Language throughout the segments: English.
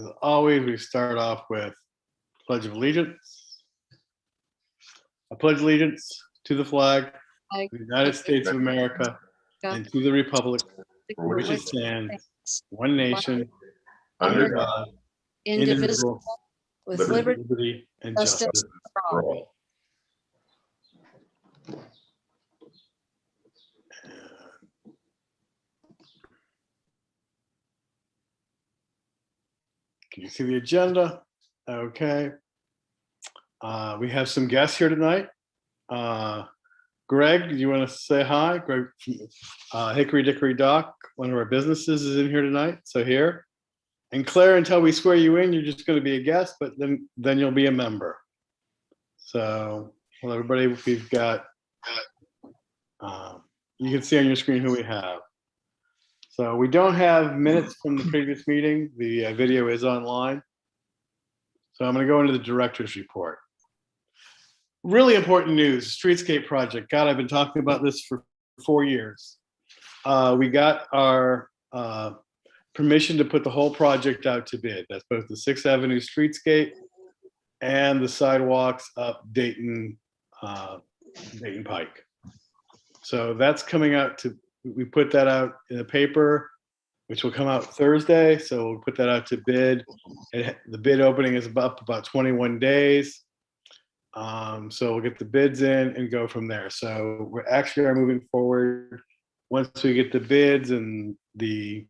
As always, we start off with Pledge of Allegiance. I pledge allegiance to the flag of the United States of America and to the republic for which it stands, one nation, under God, indivisible, with liberty and justice for all. Can you see the agenda? Okay. We have some guests here tonight. Greg, do you want to say hi? Greg, Hickory Dickory Dock, one of our businesses, is in here tonight. So here. And Claire, until we swear you in, you're just going to be a guest, but then you'll be a member. So, well, everybody, we've got, you can see on your screen who we have. So we don't have minutes from the previous meeting. The video is online. So I'm going to go into the director's report. Really important news, streetscape project. God, I've been talking about this for 4 years. We got our permission to put the whole project out to bid. That's both the 6th Avenue streetscape and the sidewalks up Dayton, Dayton Pike. So that's coming out to, we put that out in the paper, which will come out Thursday. So we'll put that out to bid. The bid opening is up about 21 days. So we'll get the bids in and go from there. So we're actually are moving forward. Once we get the bids and the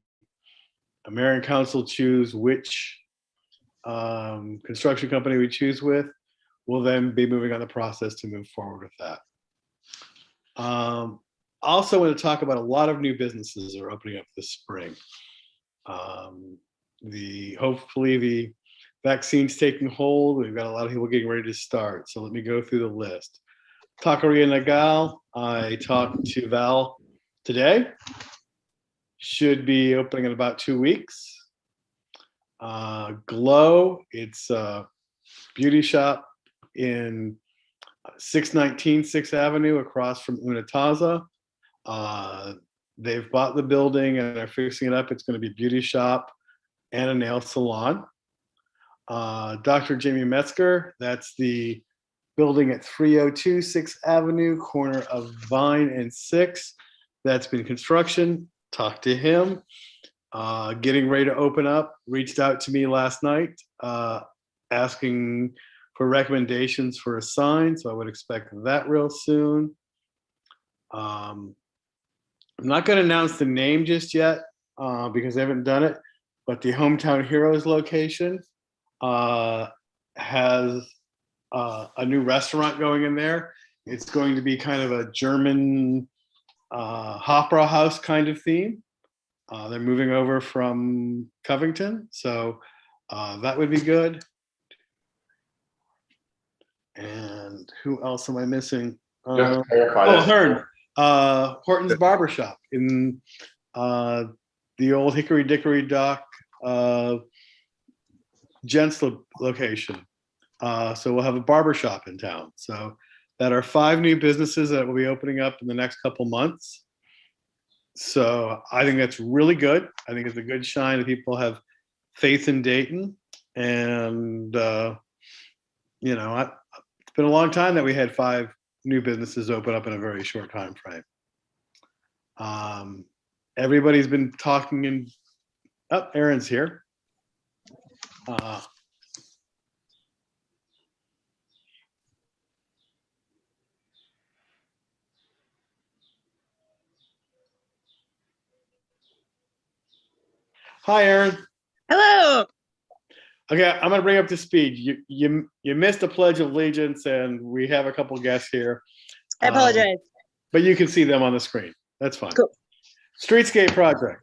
American Council choose which construction company we choose with, we'll then be moving on the process to move forward with that. Also want to talk about a lot of new businesses that are opening up this spring. Hopefully the vaccine's taking hold. We've got a lot of people getting ready to start. So let me go through the list. Taqueria Nagal, I talked to Val today. Should be opening in about 2 weeks. Glow, it's a beauty shop in 619 6th Avenue across from Unitaza. They've bought the building and they're fixing it up. It's going to be a beauty shop and a nail salon. Dr. Jamie Metzger, that's the building at 302 6th Avenue, corner of Vine and 6th. That's been construction. Talked to him. Getting ready to open up. Reached out to me last night asking for recommendations for a sign. So I would expect that real soon. I'm not going to announce the name just yet because I haven't done it, but the Hometown Heroes location has a new restaurant going in there. It's going to be kind of a German opera house kind of theme. They're moving over from Covington, so that would be good. And who else am I missing? Hearn. Horton's Barbershop in the old Hickory Dickory Dock gents location. So we'll have a barbershop in town. So that are 5 new businesses that will be opening up in the next couple months. So I think that's really good. I think it's a good sign that people have faith in Dayton. And, you know, it's been a long time that we had 5 new businesses open up in a very short time frame. Everybody's been talking and, oh, Aaron's here. Hi, Aaron. Hello. Okay, I'm gonna bring up to speed. You missed a Pledge of Allegiance, and we have a couple guests here. I apologize. But you can see them on the screen. That's fine. Cool. Streetscape project.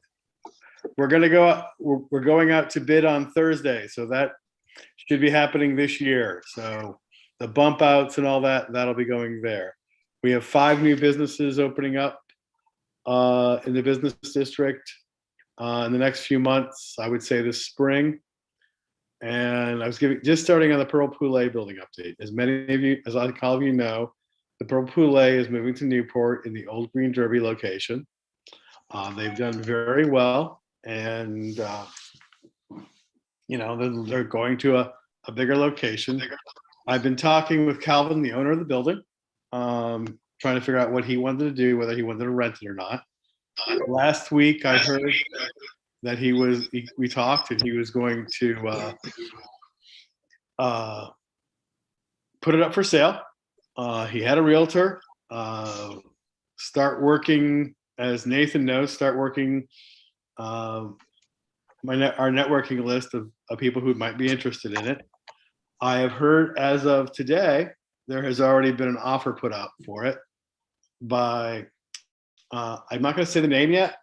We're going out to bid on Thursday, so that should be happening this year. So the bump outs and all that, that'll be going there. We have 5 new businesses opening up in the business district in the next few months. I would say this spring. And I was just starting on the Pearl Poulet building update. As many of you, as all of you know, the Pearl Poulet is moving to Newport in the old Green Derby location. They've done very well, and they're going to a bigger location. I've been talking with Calvin, the owner of the building, trying to figure out what he wanted to do, whether he wanted to rent it or not. Last week, I heard that we talked and he was going to put it up for sale. He had a realtor start working, as Nathan knows, start working our networking list of people who might be interested in it. I have heard as of today, there has already been an offer put out for it by, I'm not going to say the name yet,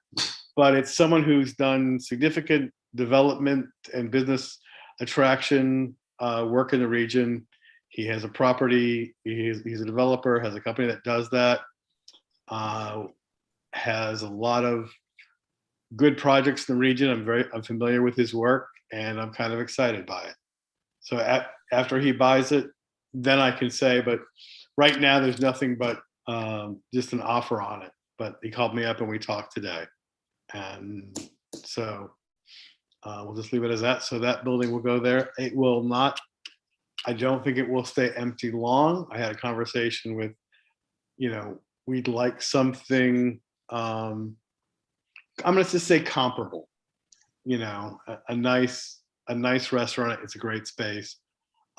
but it's someone who's done significant development and business attraction work in the region. He has a property, he's a developer, has a company that does that, has a lot of good projects in the region. I'm familiar with his work and I'm kind of excited by it. So after he buys it, then I can say, but right now there's nothing but just an offer on it. But he called me up and we talked today. And so we'll just leave it as that. So that building will go there. It will not, I don't think it will stay empty long. I had a conversation with, we'd like something, I'm going to just say comparable, a nice restaurant. It's a great space.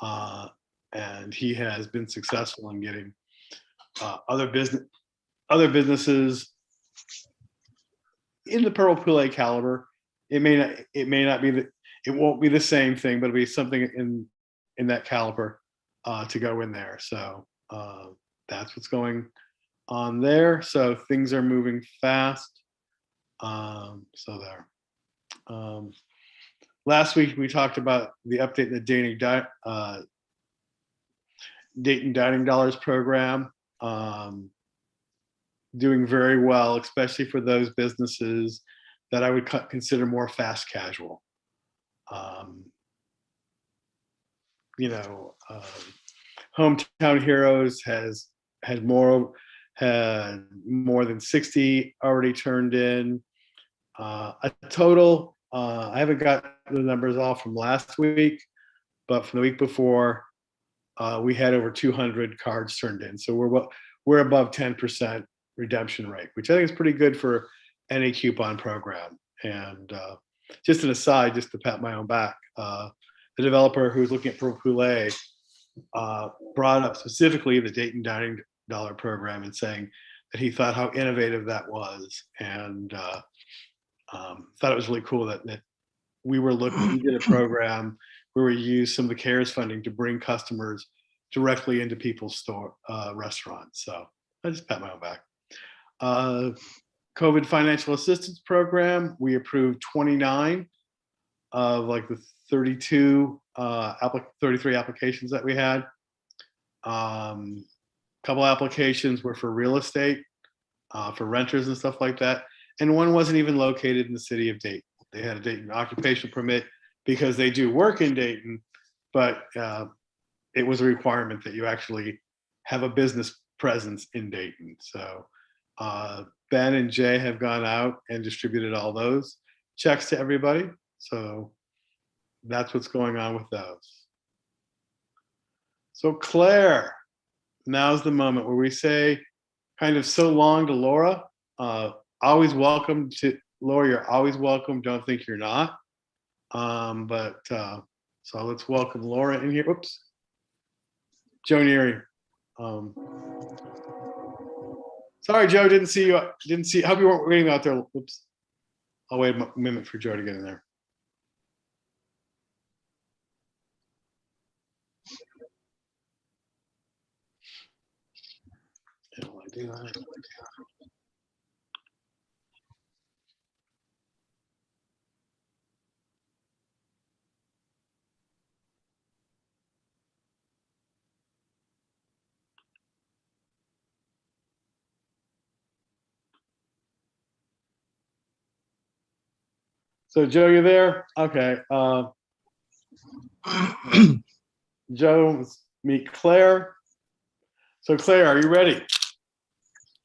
And he has been successful in getting other businesses in the Purple Poulet caliber. It may not be it won't be the same thing, but it'll be something in that caliber to go in there. So that's what's going on there. So things are moving fast. So there. Last week we talked about the update in the Dayton Dining Dollars program. Doing very well, especially for those businesses that I would consider more fast casual. Hometown Heroes had more than 60 already turned in. A total, I haven't got the numbers all from last week, but from the week before, we had over 200 cards turned in. So we're above 10% redemption rate, which I think is pretty good for any coupon program. And just an aside, just to pat my own back, the developer who's looking at Purple Poulet brought up specifically the Dayton Dining Dollar program and saying that he thought how innovative that was, and thought it was really cool that we did a program where we used some of the CARES funding to bring customers directly into people's restaurants. So I just pat my own back. COVID financial assistance program, we approved 29 of like the 33 applications that we had. Couple applications were for real estate, for renters and stuff like that. And one wasn't even located in the city of Dayton. They had a Dayton occupation permit because they do work in Dayton, but it was a requirement that you actually have a business presence in Dayton. So Ben and Jay have gone out and distributed all those checks to everybody. So that's what's going on with those. So Claire, now's the moment where we say kind of so long to Laura. Always welcome to Laura, you're always welcome. Don't think you're not. So let's welcome Laura in here. Oops. Joe Neary. Sorry, Joe, didn't see you. Hope you weren't waiting out there. Oops. I'll wait a minute for Joe to get in there. So Joe, you there? Okay. Joe, meet Claire. So Claire, are you ready?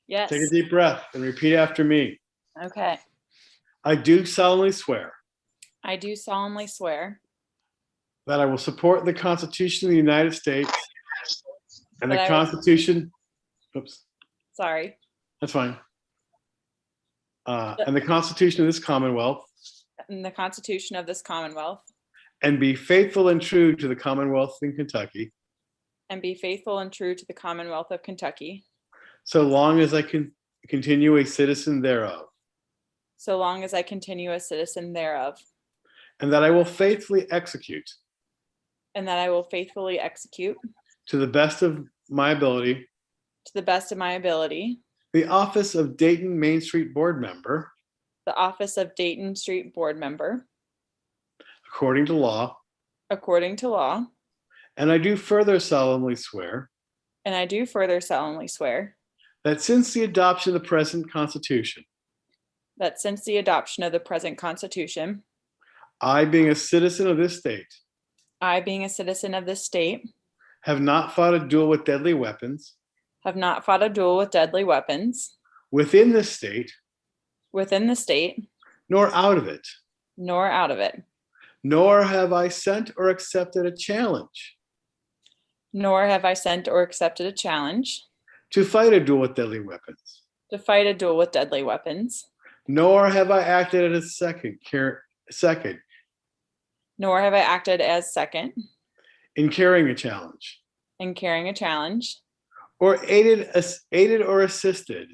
Yes. Take a deep breath and repeat after me. Okay. I do solemnly swear I do solemnly swear that I will support the Constitution of the United States and the That I will- Constitution, oops, Sorry. that's fine. And the Constitution of this Commonwealth, And the Constitution of this Commonwealth, and be faithful and true to the Commonwealth in Kentucky, and be faithful and true to the Commonwealth of Kentucky, so long as I can continue a citizen thereof, so long as I continue a citizen thereof, and that I will faithfully execute, and that I will faithfully execute, to the best of my ability, to the best of my ability, the office of Dayton Main Street Board Member, the office of Dayton Street Board Member, according to law, according to law, and I do further solemnly swear and I do further solemnly swear that since the adoption of the present Constitution, that since the adoption of the present Constitution, I, being a citizen of this state, I, being a citizen of this state, have not fought a duel with deadly weapons have not fought a duel with deadly weapons within this state, within the state, nor out of it, nor out of it, nor have I sent or accepted a challenge nor have I sent or accepted a challenge to fight a duel with deadly weapons, to fight a duel with deadly weapons, nor have I acted as second nor have I acted as second in carrying a challenge, in carrying a challenge, or aided or assisted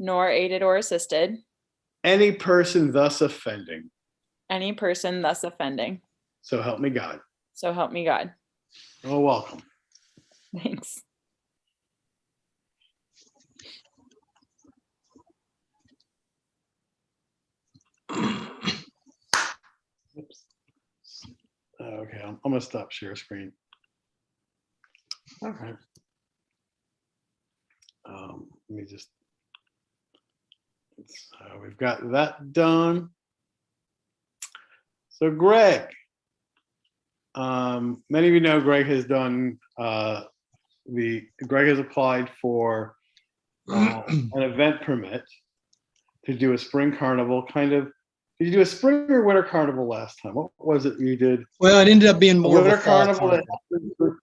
nor aided or assisted any person thus offending. any person thus offending. So help me God. So help me God. Oh, welcome. Thanks. Oops. Okay, I'm gonna stop share screen. All right. Let me just. We've got that done. So Greg, many of you know Greg has done Greg has applied for an event permit to do a spring carnival. Did you do a spring or winter carnival last time? What was it you did? Well, it ended up being more of Winter a fall carnival. carnival.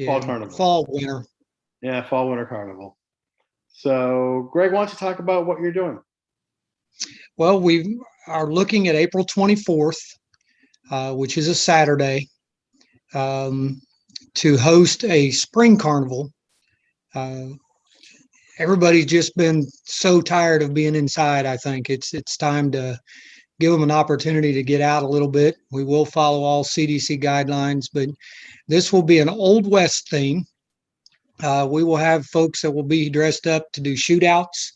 Fall carnival. Fall, winter. Yeah, fall winter carnival. So Greg, why don't you talk about what you're doing? Well, we are looking at April 24th, which is a Saturday, to host a spring carnival. Everybody's just been so tired of being inside. I think it's time to give them an opportunity to get out a little bit. We will follow all CDC guidelines, but this will be an Old West theme. We will have folks that will be dressed up to do shootouts.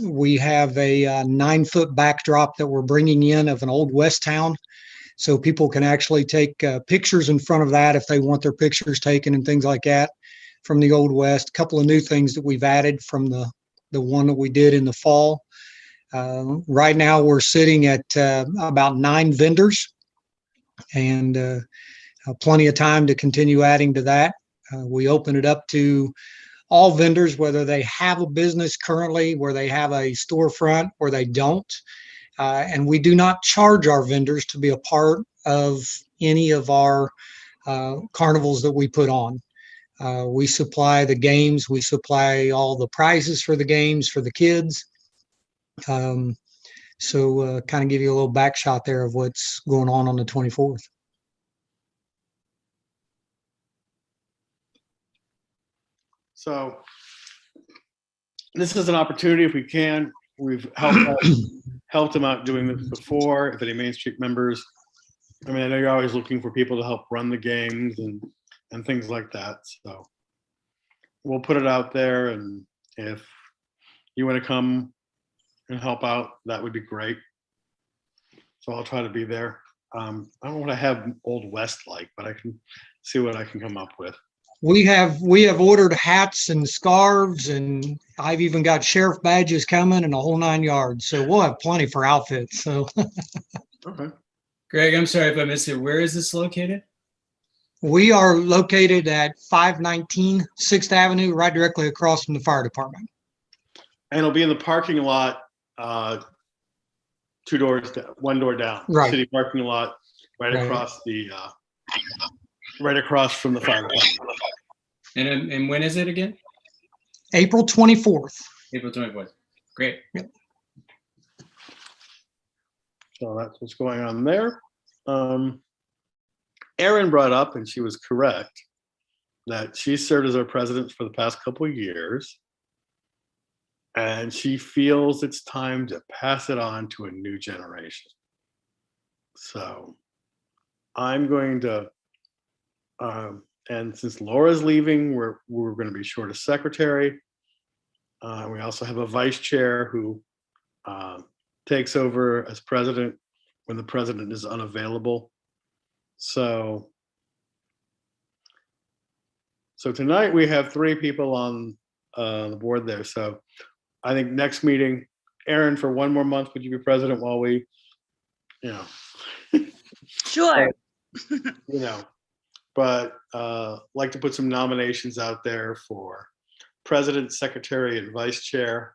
We have a 9-foot backdrop that we're bringing in of an Old West town. So people can actually take pictures in front of that if they want their pictures taken and things like that from the Old West. A couple of new things that we've added from the one that we did in the fall. Right now we're sitting at about 9 vendors and plenty of time to continue adding to that. We open it up to all vendors, whether they have a business currently, where they have a storefront, or they don't. And we do not charge our vendors to be a part of any of our carnivals that we put on. We supply the games, we supply all the prizes for the games for the kids. So kind of give you a little back shot there of what's going on the 24th. So this is an opportunity if we can. We've helped them out doing this before. If any Main Street members, I mean, I know you're always looking for people to help run the games and things like that. So we'll put it out there, and if you want to come and help out, that would be great. So I'll try to be there. I don't know what I have Old West like, but I can see what I can come up with. We have ordered hats and scarves, and I've even got sheriff badges coming and a whole 9 yards. So we'll have plenty for outfits. So Okay. Greg, I'm sorry if I missed it. Where is this located? we are located at 519 6th Avenue, right directly across from the fire department. And it'll be in the parking lot, 2 doors, one door down. Right. City parking lot. right Right. across right across from the fire department. And when is it again? April 24th. April 24th. Great. So that's what's going on there. Erin brought up, and she was correct, that she served as our president for the past couple of years. And she feels it's time to pass it on to a new generation. So I'm going to, and since Laura's leaving, we're going to be short a secretary. We also have a vice chair who takes over as president when the president is unavailable. So tonight we have 3 people on the board there. So I think next meeting, Erin, for 1 more month, would you be president while we, Sure. but like to put some nominations out there for president, secretary, and vice chair.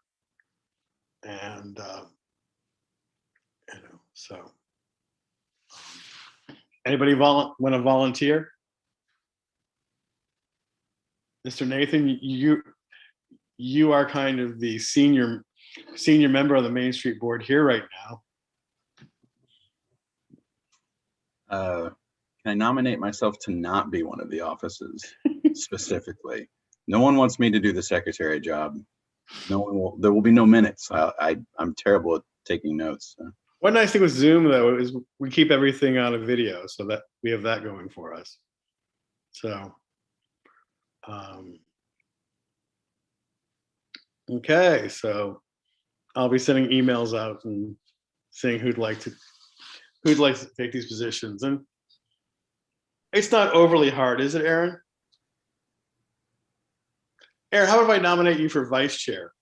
And, so anybody want to volunteer? Mr. Nathan, you are kind of the senior member of the Main Street Board here right now. Can I nominate myself to not be one of the offices specifically? No one wants me to do the secretary job. No one will. There will be no minutes. I'm terrible at taking notes. So. One nice thing with Zoom, though, is we keep everything on a video, so that we have that going for us. So, okay, so I'll be sending emails out and seeing who'd like to take these positions. And it's not overly hard, is it, Erin? Erin, how about if I nominate you for vice chair?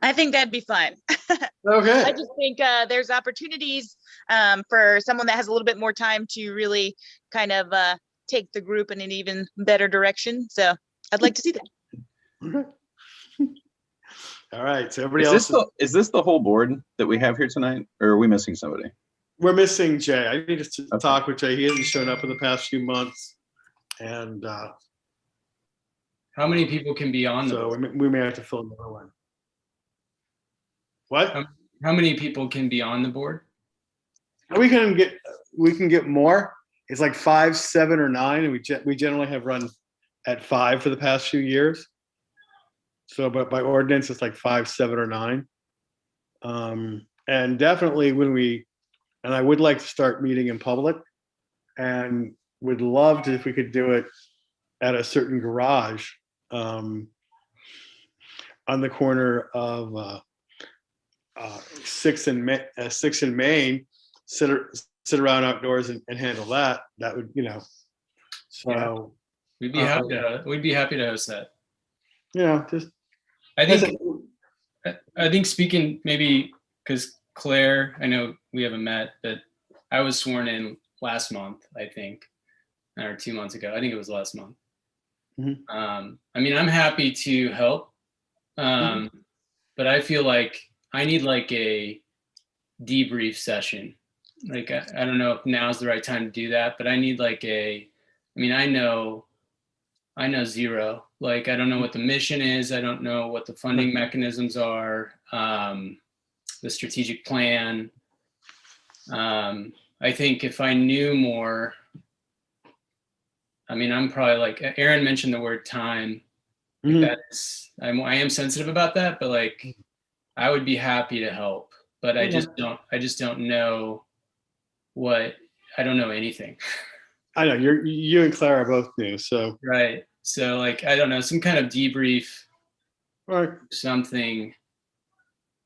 I think that'd be fun. Okay. I just think there's opportunities for someone that has a little bit more time to really kind of take the group in an even better direction. So I'd like to see that. Okay. All right. So everybody else. Is this the whole board that we have here tonight, or are we missing somebody? We're missing Jay. I need to talk with Jay. He hasn't shown up in the past few months, and How many people can be on the so board? we may have to fill another one. What? How many people can be on the board? We can get more. It's like 5, 7, or 9, and we generally have run at 5 for the past few years. So, but by ordinance, it's like 5, 7, or 9. And definitely and I would like to start meeting in public, and would love to if we could do it at a certain garage on the corner of 6th and Main. Sit around outdoors and handle that. That would, so We'd be happy to host that. just I think speaking maybe because Claire, I know we haven't met, but I was sworn in last month, I think, or 2 months ago. I think it was last month. Mhm. I mean, I'm happy to help, but I feel like I need like a debrief session. Like, I don't know if now's the right time to do that, but I need like I know zero. Like, I don't know what the mission is. I don't know what the funding mechanisms are, the strategic plan. I think if I knew more, I'm probably like, Erin mentioned the word time. Like I am sensitive about that, but like, I would be happy to help, but I just don't know I don't know anything. I know you and Claire are both new, so Right. So like, I don't know, some kind of debrief, right. something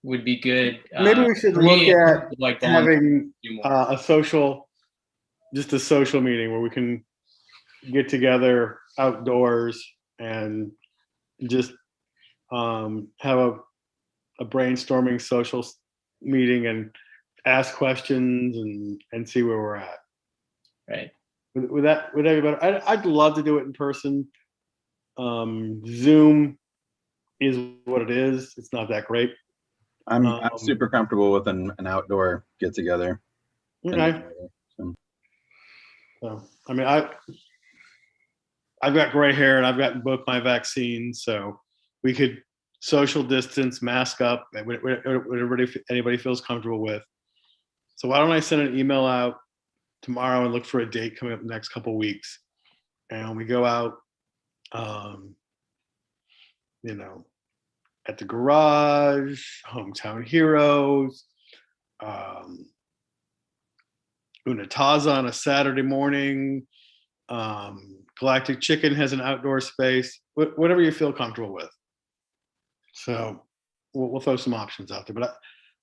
would be good. Maybe we should for look me, at like having do more. a social meeting where we can get together outdoors and just have a brainstorming social meeting and ask questions and see where we're at. Right. Would that be better? I'd love to do it in person. Zoom is what it is. It's not that great. I'm super comfortable with an outdoor get together. Okay. So. So, I mean, I've got gray hair and I've gotten both my vaccines, so we could social distance, mask up, whatever anybody feels comfortable with. So why don't I send an email out tomorrow and look for a date coming up the next couple weeks, and we go out, you know, at the garage, Hometown Heroes, Unataza on a Saturday morning. Galactic Chicken has an outdoor space, whatever you feel comfortable with. So we'll throw some options out there, but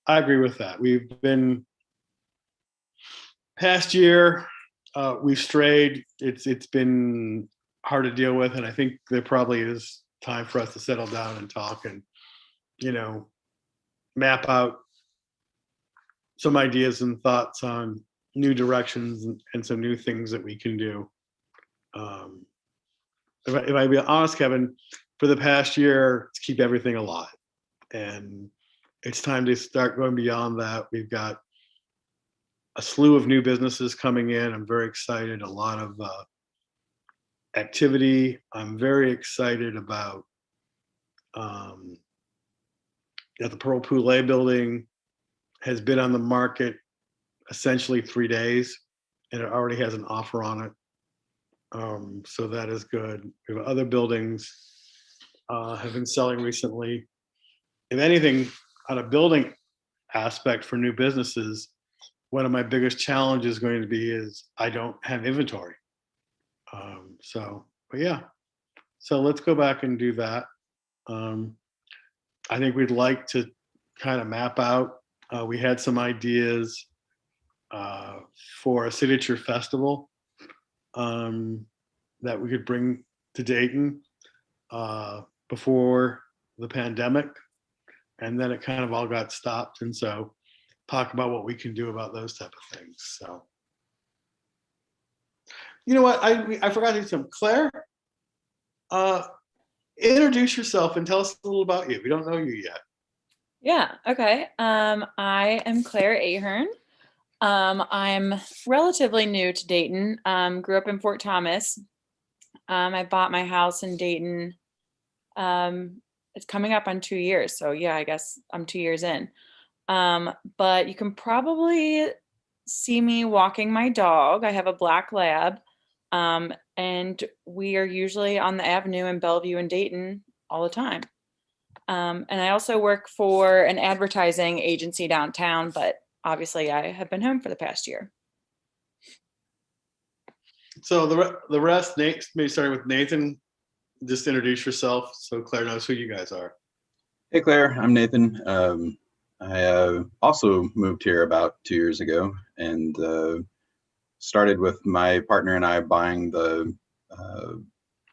I agree with that. We've been past year, we've strayed. It's been hard to deal with, and I think there probably is time for us to settle down and talk and, you know, map out some ideas and thoughts on new directions and some new things that we can do. If I be honest, Kevin, for the past year, to keep everything alive, and it's time to start going beyond that. We've got a slew of new businesses coming in. I'm very excited. A lot of activity. I'm very excited about that the Pearl Poulet building has been on the market essentially 3 days, and it already has an offer on it. So that is good. We have other buildings have been selling recently. If anything, on a building aspect for new businesses, one of my biggest challenges is going to be is I don't have inventory. But yeah, so let's go back and do that. I think we'd like to kind of map out. We had some ideas for a signature festival that we could bring to Dayton before the pandemic, and then it kind of all got stopped. And so talk about what we can do about those type of things. So, you know what? I forgot to do something. Claire, introduce yourself and tell us a little about you. We don't know you yet. Yeah, okay. I am Claire Ahern. I'm relatively new to Dayton. Grew up in Fort Thomas. I bought my house in Dayton. It's coming up on 2 years. So yeah, I guess I'm 2 years in. But you can probably see me walking my dog. I have a black lab. And we are usually on the avenue in Bellevue and Dayton all the time. And I also work for an advertising agency downtown, but obviously I have been home for the past year. So the rest, Nate, maybe starting with Nathan, just introduce yourself so Claire knows who you guys are. Hey Claire, I'm Nathan. I also moved here about 2 years ago and started with my partner and I buying the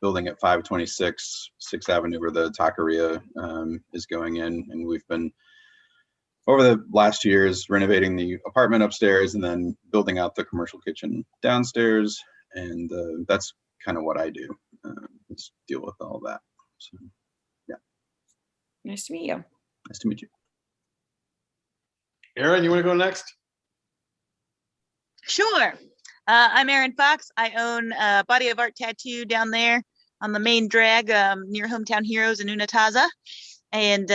building at 526 6th Avenue where the taqueria is going in. And we've been, over the last years, renovating the apartment upstairs and then building out the commercial kitchen downstairs. And that's kind of what I do. Let's deal with all that. So, yeah. Nice to meet you. Nice to meet you. Erin, you want to go next? Sure. I'm Erin Fox. I own a Body of Art Tattoo down there on the main drag near Hometown Heroes in Unataza. And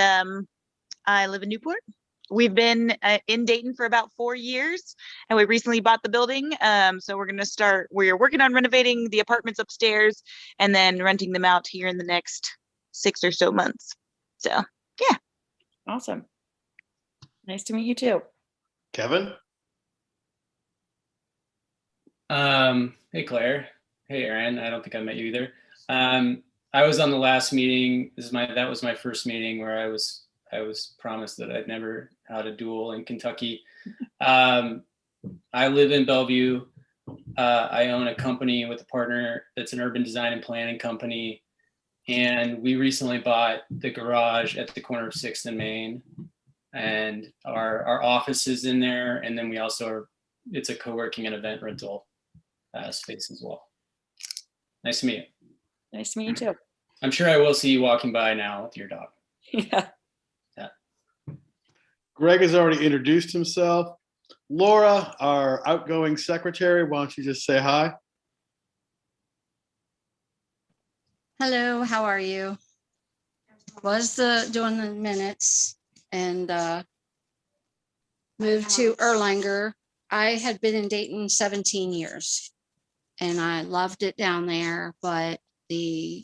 I live in Newport. We've been in Dayton for about 4 years, and we recently bought the building. So we're working on renovating the apartments upstairs and then renting them out here in the next 6 or so months. So, yeah. Awesome. Nice to meet you too. Kevin? Hey Claire. Hey Aaron. I don't think I met you either. I was on the last meeting. That was my first meeting where I was promised that I'd never had a duel in Kentucky. I live in Bellevue. I own a company with a partner that's an urban design and planning company. And we recently bought the garage at the corner of 6th and Main. And our office is in there. And then we also it's a co-working and event rental space as well. Nice to meet you. Nice to meet you too. I'm sure I will see you walking by now with your dog. Yeah. Greg has already introduced himself. Laura, our outgoing secretary, why don't you just say hi? Hello, how are you? Was doing the minutes and moved to Erlanger. I had been in Dayton 17 years and I loved it down there, but I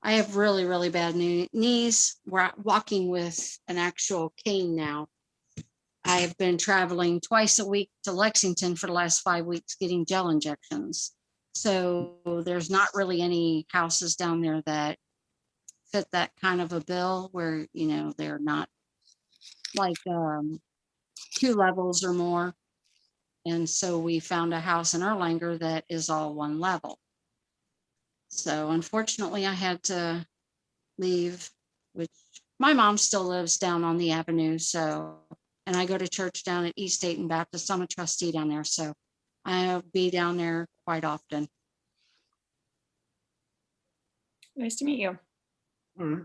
have really, really bad knees. We're walking with an actual cane now. I have been traveling twice a week to Lexington for the last 5 weeks getting gel injections. So there's not really any houses down there that fit that kind of a bill where, you know, they're not like 2 levels or more. And so we found a house in Erlanger that is all 1 level. So unfortunately I had to leave, which my mom still lives down on the avenue. So, and I go to church down at East Dayton Baptist. I'm a trustee down there. So I'll be down there quite often. Nice to meet you. All right.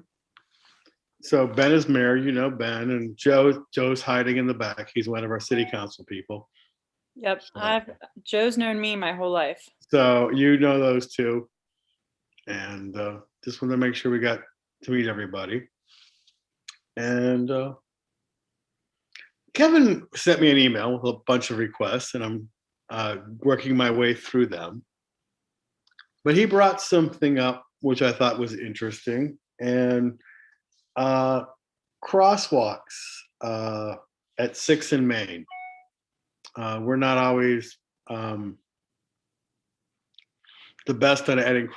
So Ben is mayor, you know Ben, and Joe's hiding in the back. He's one of our city council people. Yep. So- Joe's known me my whole life. So you know those two. And just wanted to make sure we got to meet everybody. And Kevin sent me an email with a bunch of requests, and I'm working my way through them. But he brought something up which I thought was interesting, and crosswalks at 6 in Main. We're not always the best at adding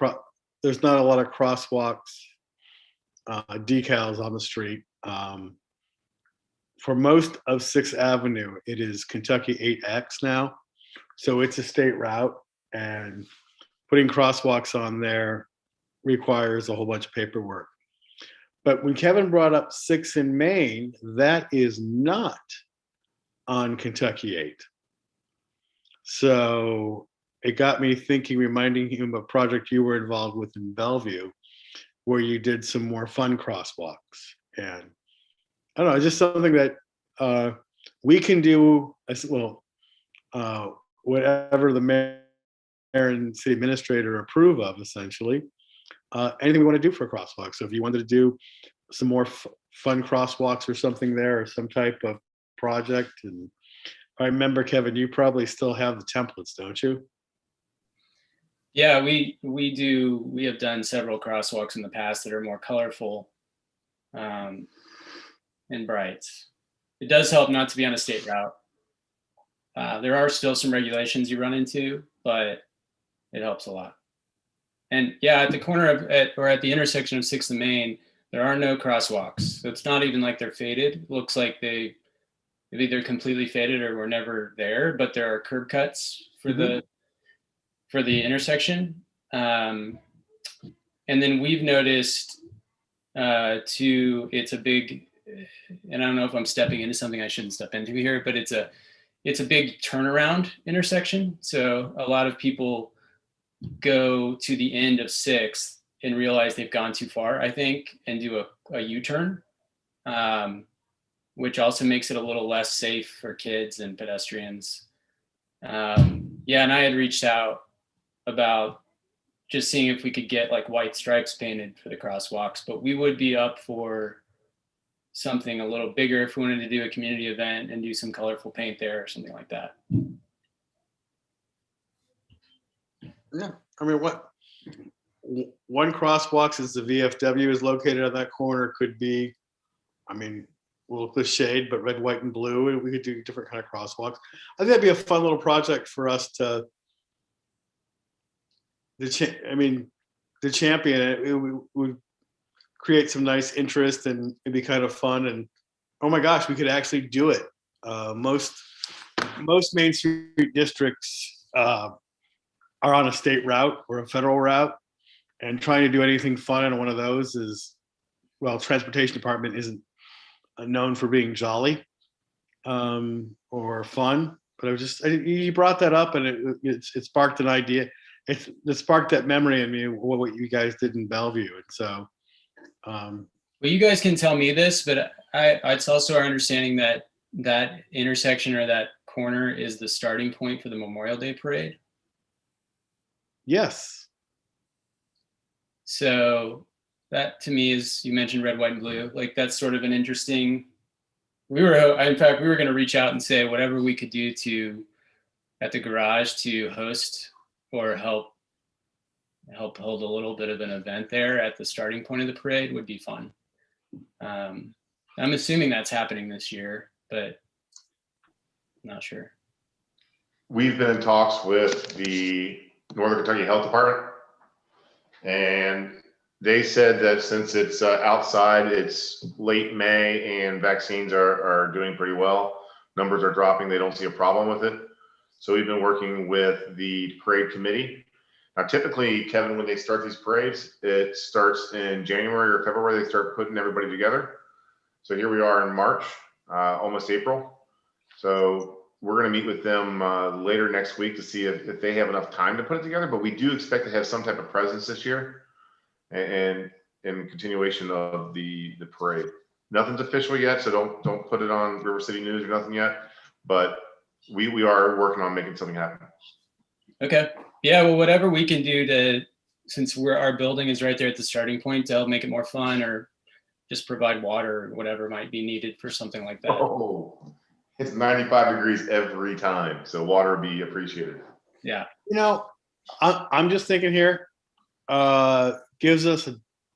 there's not a lot of crosswalks decals on the street. For most of 6th Avenue, it is Kentucky 8X now. So it's a state route, and putting crosswalks on there requires a whole bunch of paperwork. But when Kevin brought up 6 in Main, that is not on Kentucky 8. So it got me thinking, reminding him of a project you were involved with in Bellevue, where you did some more fun crosswalks. And I don't know, just something that we can do as well, whatever the mayor and city administrator approve of, essentially. Anything we want to do for crosswalks. So if you wanted to do some more fun crosswalks or something there, or some type of project. And I remember, Kevin, you probably still have the templates, don't you? Yeah, we do. We have done several crosswalks in the past that are more colorful and bright. It does help not to be on a state route. There are still some regulations you run into, but it helps a lot. And yeah, at the corner of or at the intersection of 6th and Main, there are no crosswalks. So it's not even like they're faded. It looks like they've either completely faded or were never there, but there are curb cuts for the intersection. And then we've noticed it's a big, and I don't know if I'm stepping into something I shouldn't step into here, but it's a big turnaround intersection. So a lot of people go to the end of 6th and realize they've gone too far, I think, and do a U-turn, which also makes it a little less safe for kids and pedestrians. Yeah, and I had reached out about just seeing if we could get like white stripes painted for the crosswalks, but we would be up for something a little bigger if we wanted to do a community event and do some colorful paint there or something like that. Yeah, I mean, one crosswalk, since the VFW is located on that corner, could be, I mean, a little cliched, but red, white, and blue, and we could do different kind of crosswalks. I think that'd be a fun little project for us to champion it. It would create some nice interest, and it'd be kind of fun. And oh my gosh, we could actually do it. Most Main Street districts are on a state route or a federal route, and trying to do anything fun on one of those is, well, transportation department isn't known for being jolly or fun. But you brought that up, and it sparked an idea. It sparked that memory in me, what you guys did in Bellevue. And so, well, you guys can tell me this, but it's also our understanding that that intersection or that corner is the starting point for the Memorial Day parade. Yes. So that to me is, you mentioned red, white, and blue. Like that's sort of an interesting. In fact, we were going to reach out and say whatever we could do at the garage to host or help hold a little bit of an event there at the starting point of the parade would be fun. I'm assuming that's happening this year, but I'm not sure. We've been in talks with the Northern Kentucky Health Department, and they said that since it's outside, it's late May and vaccines are doing pretty well. Numbers are dropping. They don't see a problem with it. So we've been working with the parade committee. Now, typically, Kevin, when they start these parades, it starts in January or February. They start putting everybody together. So here we are in March, almost April. So we're going to meet with them later next week to see if they have enough time to put it together. But we do expect to have some type of presence this year and in continuation of the parade. Nothing's official yet, so don't put it on River City News or nothing yet. But we are working on making something happen. Okay. Yeah. Well, whatever we can do since our building is right there at the starting point, to help make it more fun, or just provide water or whatever might be needed for something like that. Oh, it's 95 degrees every time, so water would be appreciated. Yeah. I'm just thinking here, gives us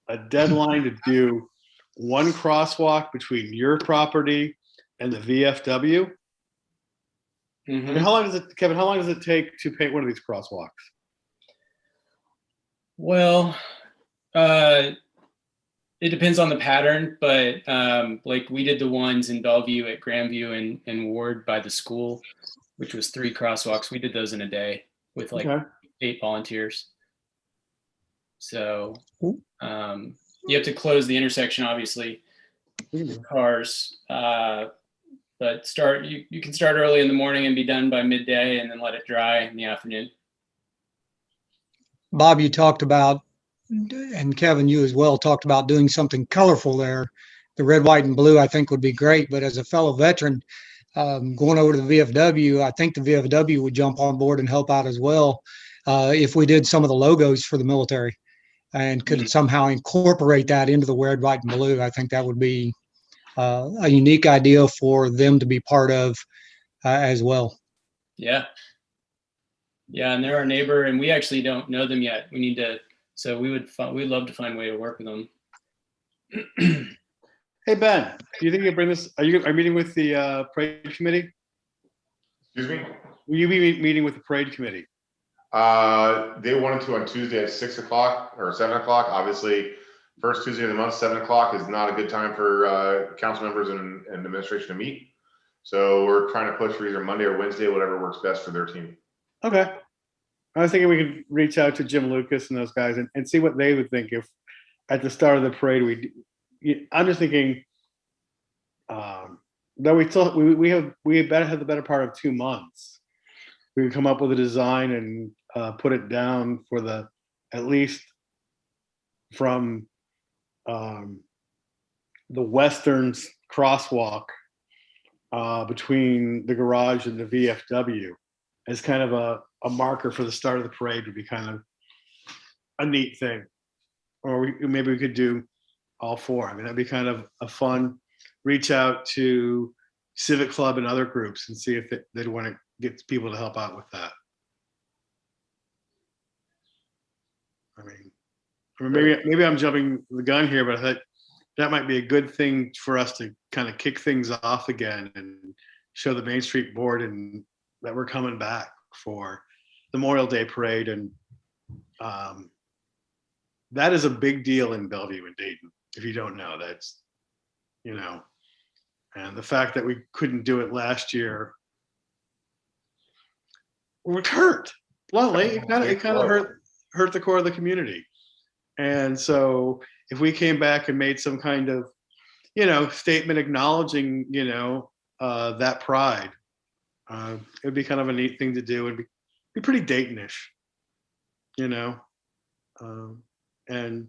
a deadline to do one crosswalk between your property and the VFW. Mm-hmm. I mean, how long does it, Kevin, how long does it take to paint one of these crosswalks? Well, it depends on the pattern, but like we did the ones in Bellevue, at Grandview, and Ward by the school, which was 3 crosswalks. We did those in a day with like 8 volunteers. So you have to close the intersection, obviously, for cars. But you can start early in the morning and be done by midday, and then let it dry in the afternoon. Bob, you talked about, and Kevin, you as well, talked about doing something colorful there. The red, white, and blue, I think, would be great. But as a fellow veteran, going over to the VFW, I think the VFW would jump on board and help out as well if we did some of the logos for the military and could somehow incorporate that into the red, white, and blue. I think that would be a unique idea for them to be part of as well. Yeah. Yeah, and they're our neighbor, and we actually don't know them yet. We need to, so we'd love to find a way to work with them. Hey, Ben, do you think you'll bring this, are you meeting with the parade committee? Excuse me? Will you be meeting with the parade committee? They wanted to on Tuesday at 6 o'clock or 7 o'clock. Obviously, first Tuesday of the month, 7 o'clock is not a good time for council members and administration to meet. So we're trying to push for either Monday or Wednesday, whatever works best for their team. Okay. I was thinking we could reach out to Jim Lucas and those guys and see what they would think if at the start of the parade I'm just thinking that we better have the better part of 2 months. We could come up with a design and put it down for at least from the western crosswalk between the garage and the VFW as kind of a marker for the start of the parade. Would be kind of a neat thing. Or maybe we could do all 4. I mean, that'd be kind of a fun reach out to Civic Club and other groups and see if they'd want to get people to help out with that. I mean maybe I'm jumping the gun here, but I thought that might be a good thing for us to kind of kick things off again and show the Main Street Board and that we're coming back for the Memorial Day parade. And that is a big deal in Bellevue and Dayton. If you don't know, that's, and the fact that we couldn't do it last year, we're hurt. Bluntly, it kind of hurt the core of the community. And so if we came back and made some kind of, statement acknowledging, that pride, it'd be kind of a neat thing to do and be pretty Daytonish, and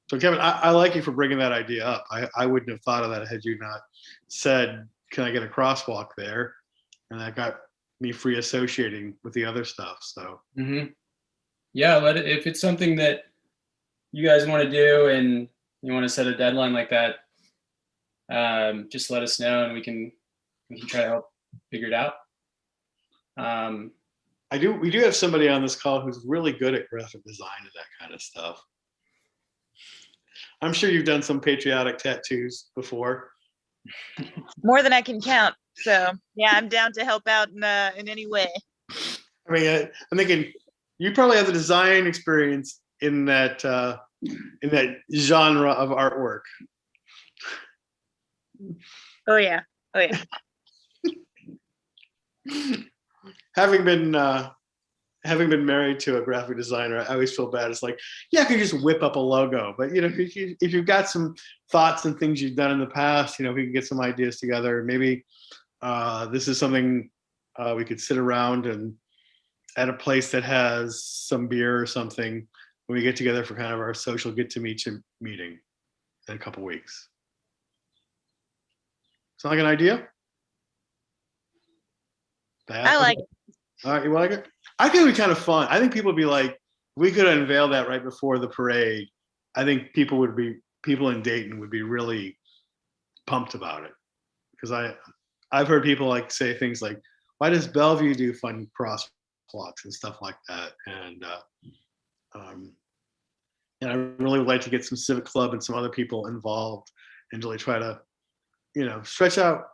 so Kevin, I like you for bringing that idea up. I wouldn't have thought of that had you not said, can I get a crosswalk there? and that got me free associating with the other stuff. So Yeah, if it's something that you guys want to do and you want to set a deadline like that, just let us know and we can try to help figure it out. we do have somebody on this call who's really good at graphic design and that kind of stuff. I'm sure you've done some patriotic tattoos before. More than I can count. So yeah, I'm down to help out in any way. I mean, I'm thinking you probably have the design experience in that genre of artwork. Oh yeah. Oh yeah. Having been married to a graphic designer, I always feel bad. It's like, yeah, I could just whip up a logo, but if you've got some thoughts and things you've done in the past, we can get some ideas together. Maybe this is something we could sit around and at a place that has some beer or something when we get together for kind of our social get to meet you meeting in a couple weeks. Sound like an idea? I like it. All right, you like it? I think it'd be kind of fun. I think people would be like, if we could unveil that right before the parade, I think people in Dayton would be really pumped about it. Because I've heard people say things like, why does Bellevue do fun crosswalks and stuff like that? And I really would like to get some civic club and some other people involved and really try to, stretch out,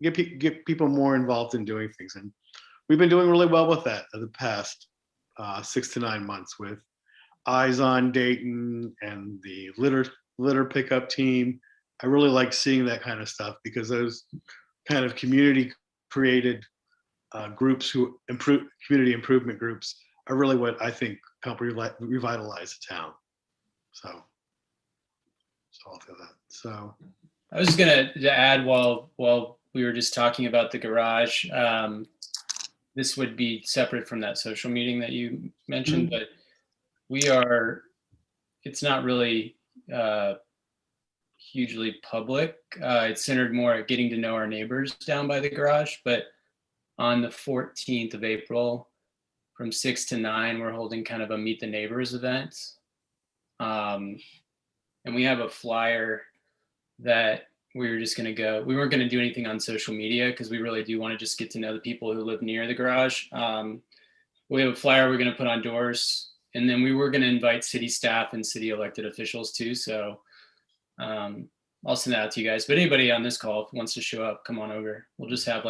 get people more involved in doing things. And we've been doing really well with that in the past 6 to 9 months with Eyes on Dayton and the litter pickup team. I really like seeing that kind of stuff because those kind of community created groups who community improvement groups are really what I think help revitalize the town. So I'll do that. So I was just gonna add while we were just talking about the garage, this would be separate from that social meeting that you mentioned, but it's not really hugely public. It's centered more at getting to know our neighbors down by the garage, but on the 14th of April from 6 to 9, we're holding kind of a Meet the Neighbors event. And we have a flyer that we weren't going to do anything on social media because we really do want to just get to know the people who live near the garage. We have a flyer we're going to put on doors, and then we were going to invite city staff and city elected officials too. So I'll send that out to you guys. But anybody on this call wants to show up, come on over. We'll just have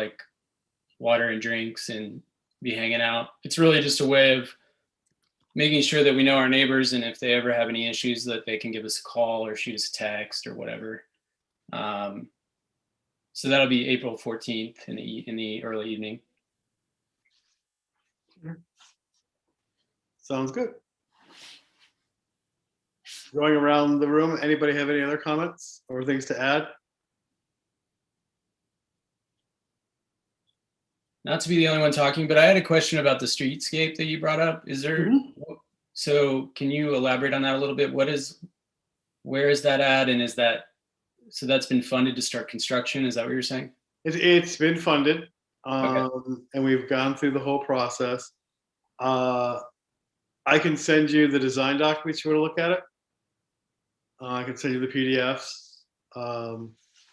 water and drinks and be hanging out. It's really just a way of making sure that we know our neighbors, and if they ever have any issues that they can give us a call or shoot us a text or whatever. So that'll be April 14th in the early evening. Sounds good. Going around the room, anybody have any other comments or things to add? Not to be the only one talking, but I had a question about the streetscape that you brought up. Is there, so can you elaborate on that a little bit? Where is that at? And so that's been funded to start construction? Is that what you're saying? It's been funded, Okay. and we've gone through the whole process. I can send you the design documents you want to look at it. I can send you the PDFs.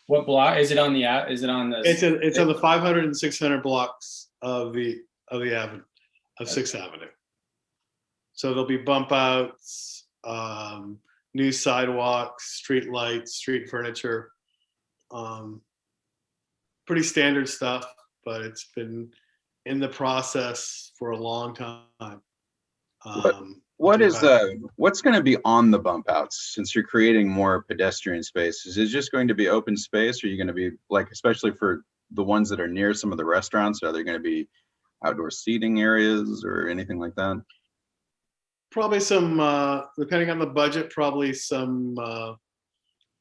What block is it on the app? Is it on the? It's on the 500 and 600 blocks of the avenue of 6th Avenue. So there'll be bump outs, new sidewalks, street lights, street furniture. Pretty standard stuff, but it's been in the process for a long time. What's going to be on the bump outs since you're creating more pedestrian space? Is it just going to be open space, or are you going to be especially for the ones that are near some of the restaurants, are there going to be outdoor seating areas or anything like that? Probably some, depending on the budget, probably some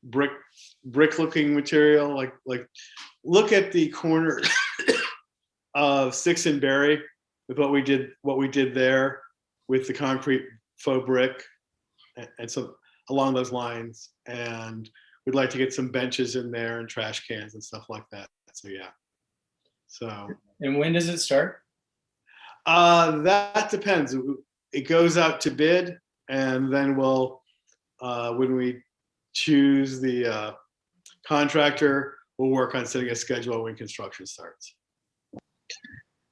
brick looking material, like look at the corner of 6th and Berry with what we did there with the concrete faux brick and so along those lines. And we'd like to get some benches in there and trash cans and stuff like that. So yeah. So And when does it start? that depends. It goes out to bid, and then we'll, when we choose the contractor, we'll work on setting a schedule when construction starts.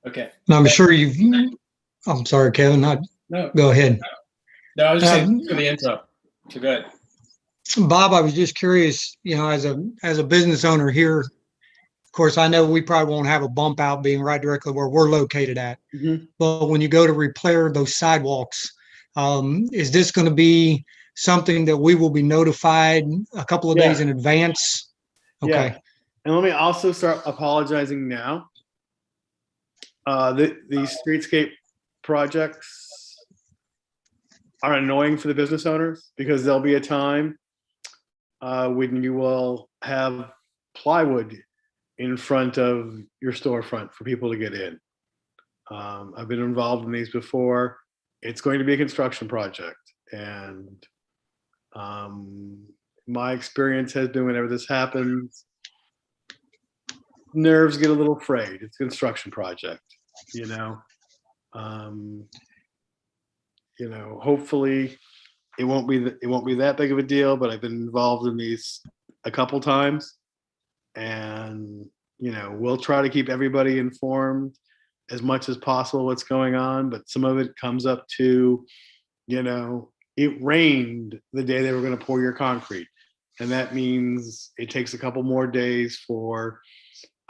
Okay. And I'm sure I'm sorry, Kevin, No, go ahead. no, I was just saying Um, for the intro. So go ahead. Bob, I was just curious, as a business owner here, of course, I know we probably won't have a bump out being right directly where we're located at. Mhm. But when you go to repair those sidewalks, is this going to be something that we will be notified a couple of days Yeah. in advance? Okay. Yeah. And let me also start apologizing now. These streetscape projects are annoying for the business owners because there'll be a time when you will have plywood in front of your storefront for people to get in. I've been involved in these before. It's going to be a construction project, and my experience has been whenever this happens, nerves get a little frayed. It's a construction project, you know. Hopefully it won't be that big of a deal, but I've been involved in these a couple times, and we'll try to keep everybody informed as much as possible what's going on, but some of it comes up to, it rained the day they were going to pour your concrete, and that means it takes a couple more days for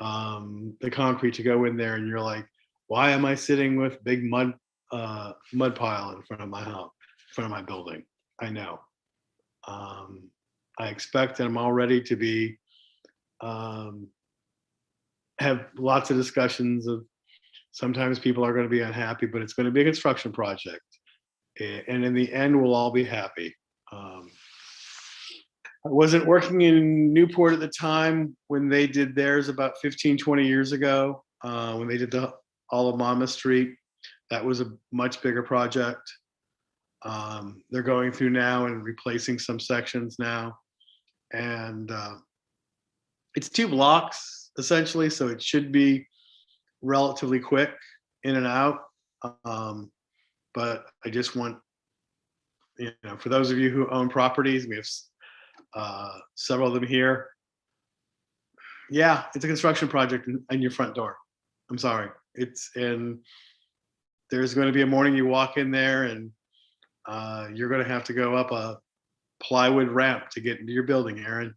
the concrete to go in there, and you're like, why am I sitting with big mud pile in front of my house, in front of my building? I know. I expect, and I'm all ready to be have lots of discussions of, sometimes people are going to be unhappy, but it's going to be a construction project, and in the end we'll all be happy. I wasn't working in Newport at the time when they did theirs about 15-20 years ago, when they did all of Monmouth Street. That was a much bigger project. They're going through now and replacing some sections now, and it's 2 blocks essentially, so it should be relatively quick in and out. But I just want, for those of you who own properties, we have several of them here. Yeah, it's a construction project in your front door. I'm sorry. There's going to be a morning you walk in there, and you're going to have to go up a plywood ramp to get into your building, Aaron.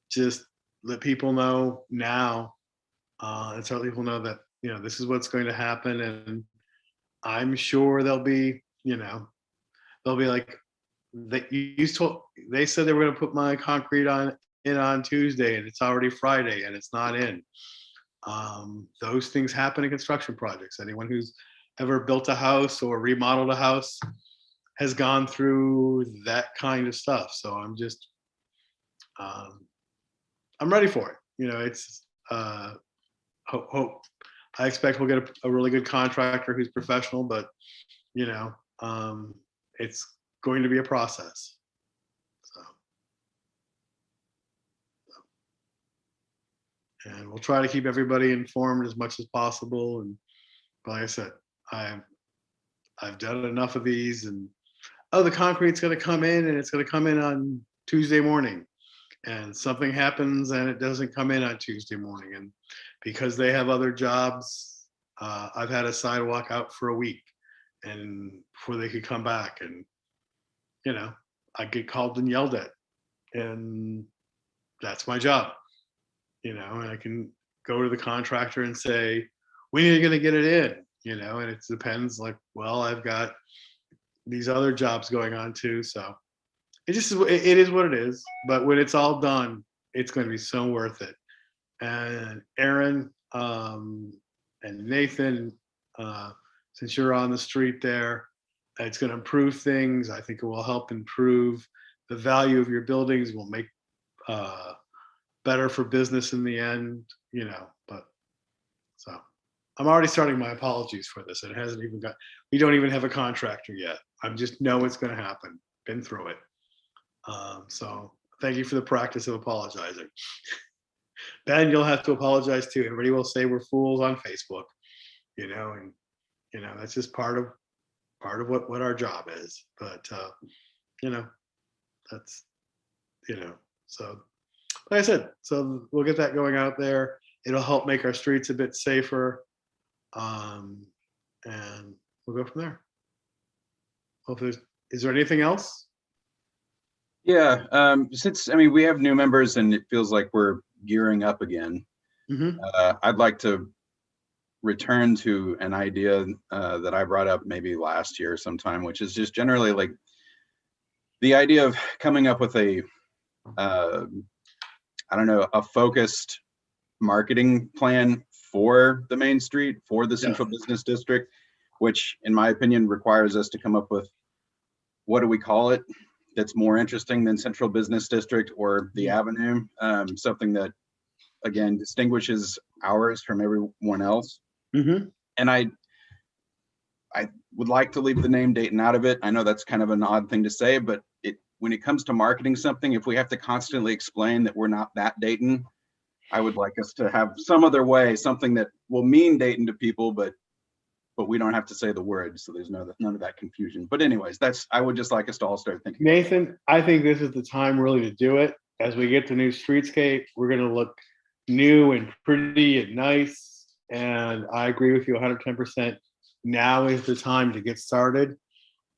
Just let people know now, and so people know that, this is what's going to happen. And I'm sure they'll be like, they said they were going to put my concrete in on Tuesday, and it's already Friday and it's not in. Those things happen in construction projects. Anyone who's ever built a house or remodeled a house has gone through that kind of stuff. So I'm just, I'm ready for it. It's hope. I expect we'll get a really good contractor who's professional, but it's going to be a process. And we'll try to keep everybody informed as much as possible. And like I said, I've done enough of these, and the concrete's going to come in, and it's going to come in on Tuesday morning, and something happens and it doesn't come in on Tuesday morning, and because they have other jobs, I've had a sidewalk out for a week, and before they could come back, and I get called and yelled at, and that's my job. And I can go to the contractor and say, when are you going to get it in? And it depends, like, well, I've got these other jobs going on too. So it is what it is. But when it's all done, it's going to be so worth it. And Aaron and Nathan, since you're on the street there, it's going to improve things. I think it will help improve the value of your buildings, will make better for business in the end, but so I'm already starting my apologies for this. It hasn't even we don't even have a contractor yet. I just know it's going to happen. Been through it. So thank you for the practice of apologizing. Ben, you'll have to apologize too. Everybody will say we're fools on Facebook, and that's just part of what our job is. But that's so like I said, so we'll get that going out there. It'll help make our streets a bit safer. And we'll go from there. Is there anything else? Yeah, since we have new members and it feels like we're gearing up again, I'd like to return to an idea that I brought up maybe last year sometime, which is just generally like the idea of coming up with a a focused marketing plan for the main street, for the central business district, which in my opinion requires us to come up with, what do we call it, that's more interesting than central business district or the avenue, something that again distinguishes ours from everyone else. And I would like to leave the name Dayton out of it. I know that's kind of an odd thing to say, but when it comes to marketing something, if we have to constantly explain that we're not that Dayton, I would like us to have some other way, something that will mean Dayton to people, but we don't have to say the word, so there's none of that confusion. But anyways, I would just like us to all start thinking. Nathan, I think this is the time really to do it. As we get the new streetscape, we're going to look new and pretty and nice. And I agree with you 110%. Now is the time to get started.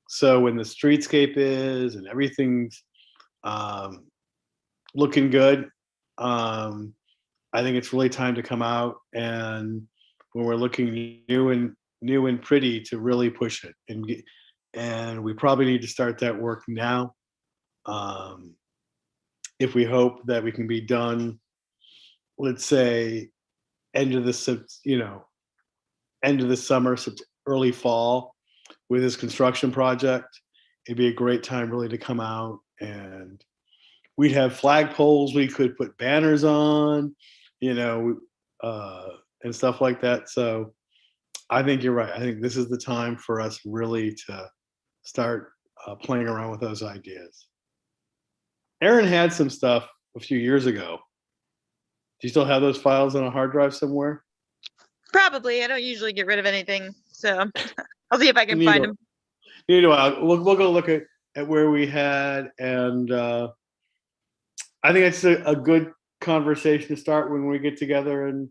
So when the streetscape is and everything's looking good, I think it's really time to come out, and when we're looking new and pretty, to really push it. And we probably need to start that work now. If we hope that we can be done, let's say end of the summer, early fall, with this construction project, it'd be a great time really to come out, and we'd have flagpoles we could put banners on, and stuff like that. So I think you're right. I think this is the time for us really to start playing around with those ideas. Aaron had some stuff a few years ago. Do you still have those files on a hard drive somewhere? Probably. I don't usually get rid of anything, so I'll see if I can find them. We'll go look at where we had, and I think it's a good conversation to start when we get together and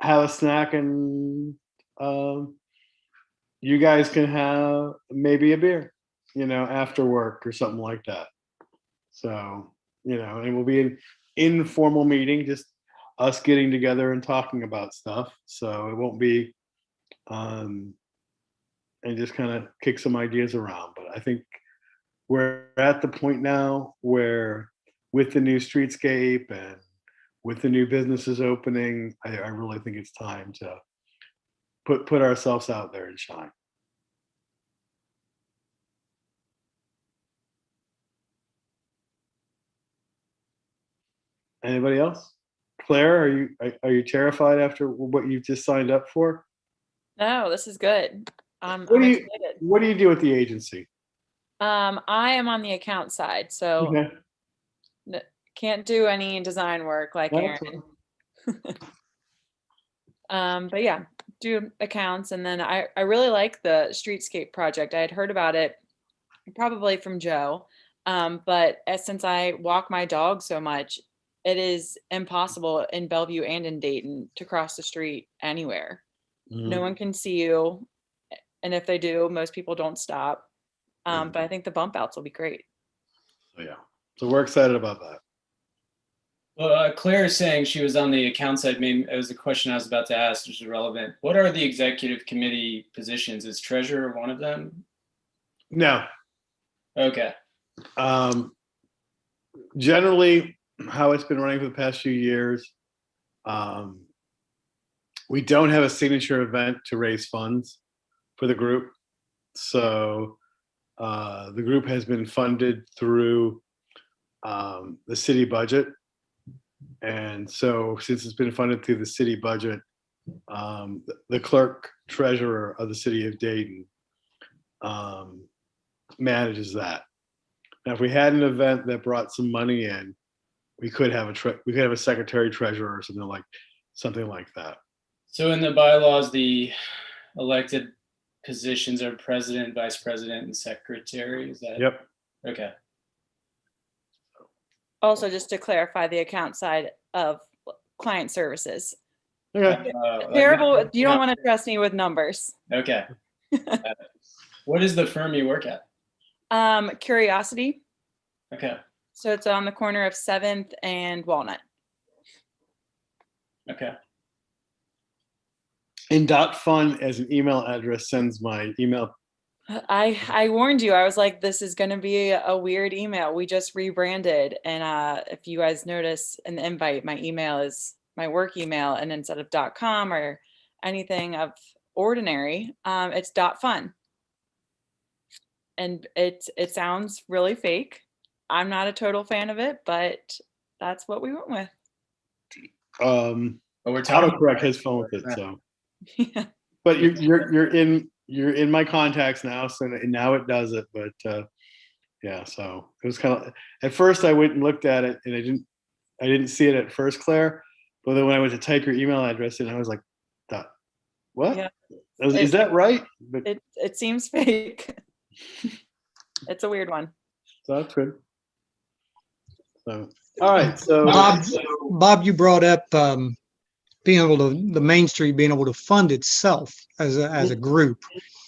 have a snack, and you guys can have maybe a beer, after work or something like that. So, and we'll be an informal meeting, just us getting together and talking about stuff. So it won't be, and just kind of kick some ideas around. But I think we're at the point now where, with the new streetscape and with the new businesses opening, I really think it's time to put ourselves out there and shine. Anybody else? Claire, are you terrified after what you've just signed up for? No, this is good. I'm excited. What do you do at the agency? I am on the account side, so can't do any design work like Aaron. But yeah, do accounts, and then I really like the streetscape project. I had heard about it probably from Joe, but since I walk my dog so much, it is impossible in Bellevue and in Dayton to cross the street anywhere. No one can see you, and if they do, most people don't stop. But I think the bump outs will be great. So we're excited about that. Well, Claire is saying she was on the account side. Maybe it was the question I was about to ask, which is relevant. What are the executive committee positions? Is treasurer one of them? No. Okay. Generally, how it's been running for the past few years, we don't have a signature event to raise funds for the group. So the group has been funded through the city budget. And so since it's been funded through the city budget, the clerk treasurer of the city of Dayton manages that. Now, if we had an event that brought some money in, we could have a secretary treasurer or something like that. So in the bylaws, the elected positions are president, vice president, and secretary. Is that? Yep. Okay. Also, just to clarify the account side of client services. Okay. Terrible. You don't want to trust me with numbers. Okay. What is the firm you work at? Curiosity. Okay. So it's on the corner of 7th and Walnut. Okay. And .fun as an email address sends my email. I warned you. I was like, this is going to be a weird email. We just rebranded. And if you guys notice in the invite, my email is my work email. And instead of .com or anything of ordinary, it's .fun. And it sounds really fake. I'm not a total fan of it, but that's what we went with. But we're talking Autocorrect has fun with it, so. Yeah. But you're in my contacts now, so now it does it. But yeah, so it was kind of, at first I went and looked at it and I didn't see it at first, Claire. But then when I went to type your email address in, I was like, what? Yeah. Is that right? But It seems fake. It's a weird one. so that's good. So all right, so Bob, you brought up being able to, the Main Street being able to fund itself as a group.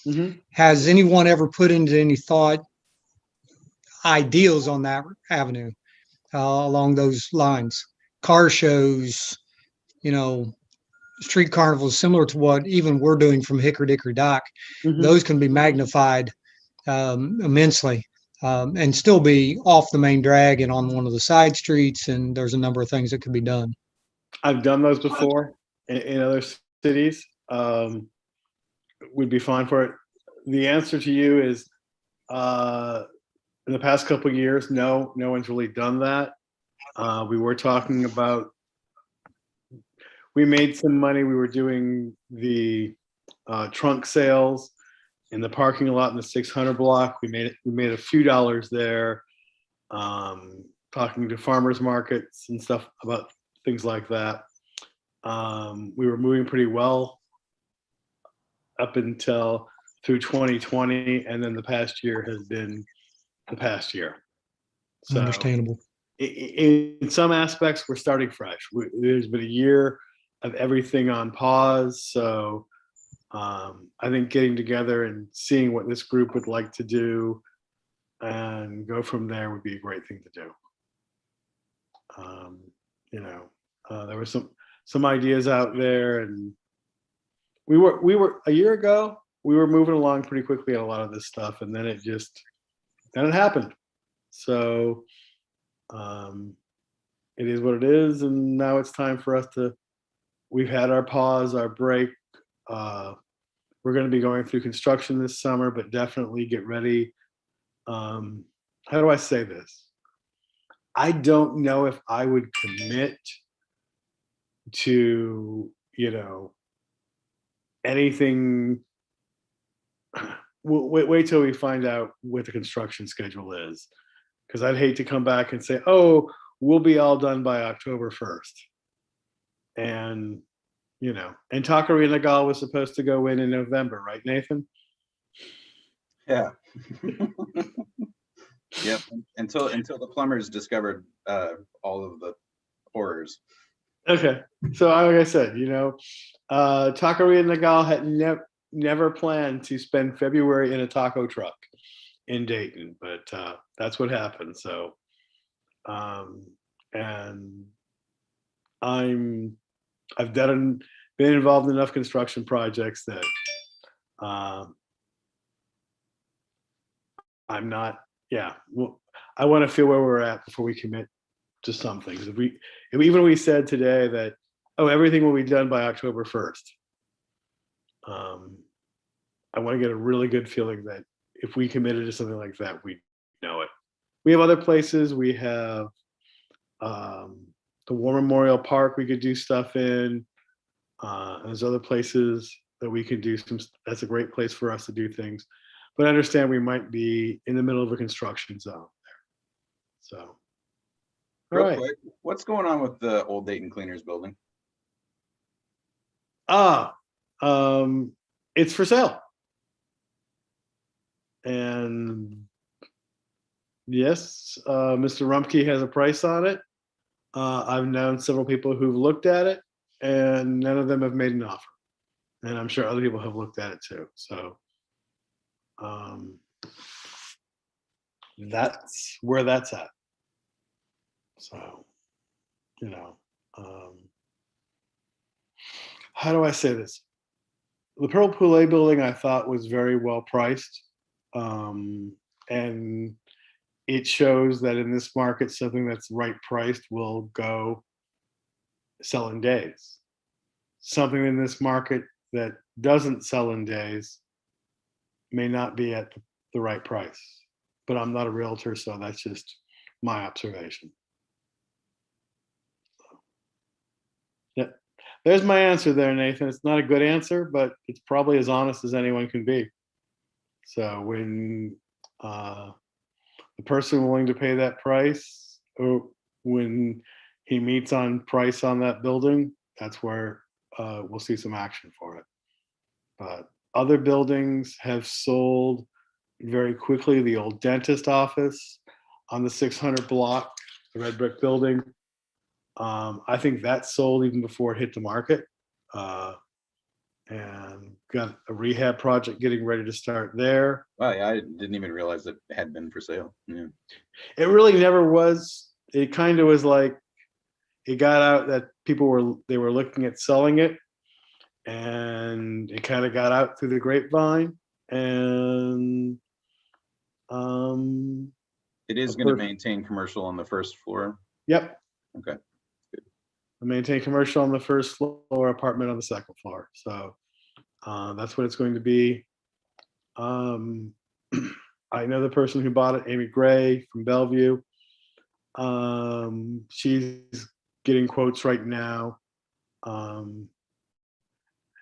Mhm. Has anyone ever put into any thought ideals on that avenue along those lines? Car shows, street carnivals, similar to what even we're doing from Hickory Dickory Dock. Mhm. Those can be magnified immensely and still be off the main drag and on one of the side streets. And there's a number of things that could be done. I've done those before in other cities. Would be fine for it. The answer to you is, in the past couple of years, no one's really done that. We were talking about, we made some money. We were doing the trunk sales in the parking lot in the 600 block. We made a few dollars there. Talking to farmers markets and stuff about things like that. We were moving pretty well up until through 2020, and then the past year has been the past year. So Understandable. in some aspects, we're starting fresh. There's been a year of everything on pause. So I think getting together and seeing what this group would like to do and go from there would be a great thing to do. There were some ideas out there, and we were a year ago, we were moving along pretty quickly on a lot of this stuff, and then it happened. So it is what it is, and now it's time for us we've had our pause, our break. We're going to be going through construction this summer, but definitely get ready. How do I say this? I don't know if I would commit to, anything. Wait till we find out what the construction schedule is, because I'd hate to come back and say, oh, we'll be all done by October 1st. And, and Takari Nagal was supposed to go in November, right, Nathan? Yeah. Yep. Until the plumbers discovered all of the horrors. Okay. So like I said, Takari Nagal had never planned to spend February in a taco truck in Dayton, but that's what happened. So, and I've been involved in enough construction projects that I'm not. Yeah, well, I want to feel where we're at before we commit to some things. If we said today that, everything will be done by October 1st, I want to get a really good feeling that if we committed to something like that, we know it. We have other places. We have the War Memorial Park we could do stuff in. There's other places that we could do that's a great place for us to do things. But I understand we might be in the middle of a construction zone there. So All Real right. quick, what's going on with the old Dayton Cleaners building? It's for sale. And yes, Mr. Rumpke has a price on it. I've known several people who've looked at it, and none of them have made an offer. And I'm sure other people have looked at it too. So that's where that's at. So, you know, how do I say this? The Pearl Poulet building I thought was very well priced. And it shows that in this market, something that's right priced will go sell in days. Something in this market that doesn't sell in days may not be at the right price. But I'm not a realtor, so that's just my observation. Yeah, there's my answer there, Nathan. It's not a good answer, but it's probably as honest as anyone can be. So when the person willing to pay that price, or when he meets on price on that building, that's where we'll see some action for it. But other buildings have sold very quickly. The old dentist office on the 600 block, the red brick building, I think that sold even before it hit the market. And got a rehab project getting ready to start there. Oh yeah, I didn't even realize it had been for sale. Yeah. It really never was. It kind of was like it got out that people were looking at selling it, and it kind of got out through the grapevine. And It is going to maintain commercial on the first floor. Yep. Okay. Maintain commercial on the first floor, apartment on the second floor. So that's what it's going to be. I know the person who bought it, Amy Gray from Bellevue. She's getting quotes right now.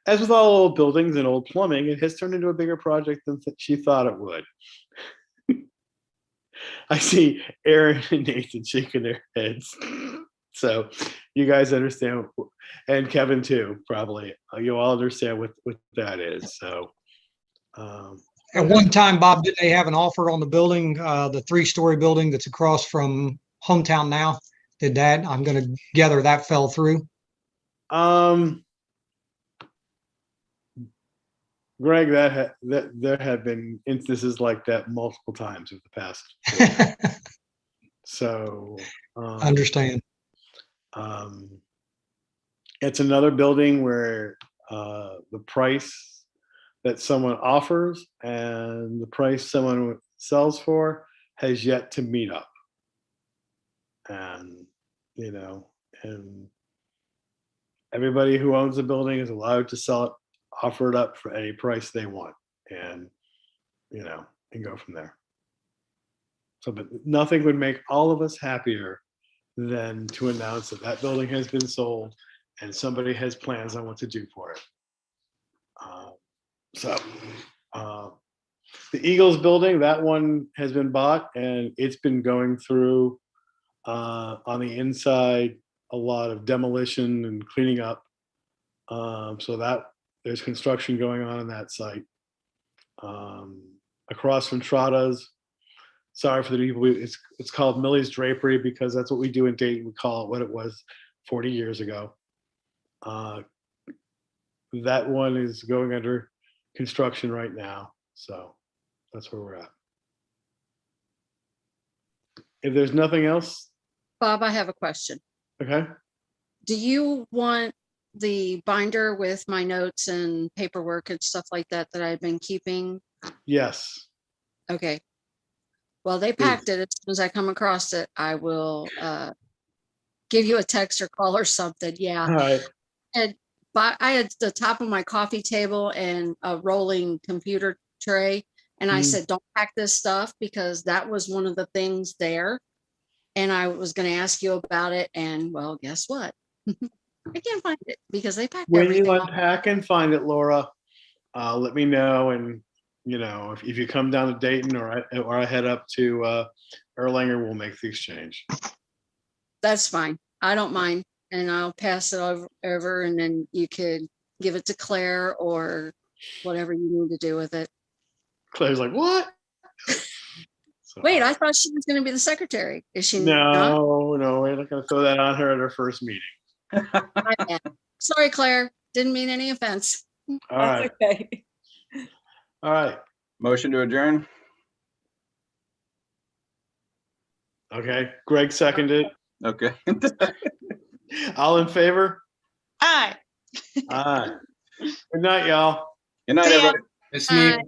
As with all old buildings and old plumbing, it has turned into a bigger project than she thought it would. I see Aaron and Nathan shaking their heads. So you guys understand, and Kevin too, probably. You all understand what that is. So At one time, Bob, did they have an offer on the building, the 3-story building that's across from Hometown Now? Did that? I'm going to gather that fell through. Greg, that there have been instances like that multiple times over the past. So Understand. It's another building where the price that someone offers and the price someone sells for has yet to meet up. And, you know, and everybody who owns the building is allowed to sell it, offer it up for any price they want, and, you know, and go from there. So, but nothing would make all of us happier than to announce that that building has been sold and somebody has plans on what to do for it. The Eagles building, that one has been bought, and it's been going through on the inside a lot of demolition and cleaning up. So that there's construction going on that site. Across from Trotta's, sorry for the people, it's called Millie's Drapery because that's what we do in Dayton. We call it what it was 40 years ago. That one is going under construction right now. So that's where we're at. If there's nothing else. Bob, I have a question. Okay. Do you want the binder with my notes and paperwork and stuff like that that I've been keeping? Yes. Okay. Well, they packed it. As soon as I come across it, I will give you a text or call or something. Yeah. All right. And I had the top of my coffee table and a rolling computer tray. And I said, don't pack this stuff because that was one of the things there. And I was going to ask you about it. And well, guess what? I can't find it because they packed When everything. you unpack and find it, Laura, let me know. And, you know, if you come down to Dayton or I head up to Erlanger, we'll make the exchange. That's fine. I don't mind. And I'll pass it over and then you could give it to Claire or whatever you need to do with it. Claire's like, what? So, Wait, I thought she was going to be the secretary. Is she not? no, we're not going to throw that on her at her first meeting. My bad. Sorry, Claire. Didn't mean any offense. All right. Okay. All right. Motion to adjourn? Okay. Greg seconded. Okay. All in favor? Aye. All right. Good night, y'all. Good night, See ya. everybody. It's me. Bye.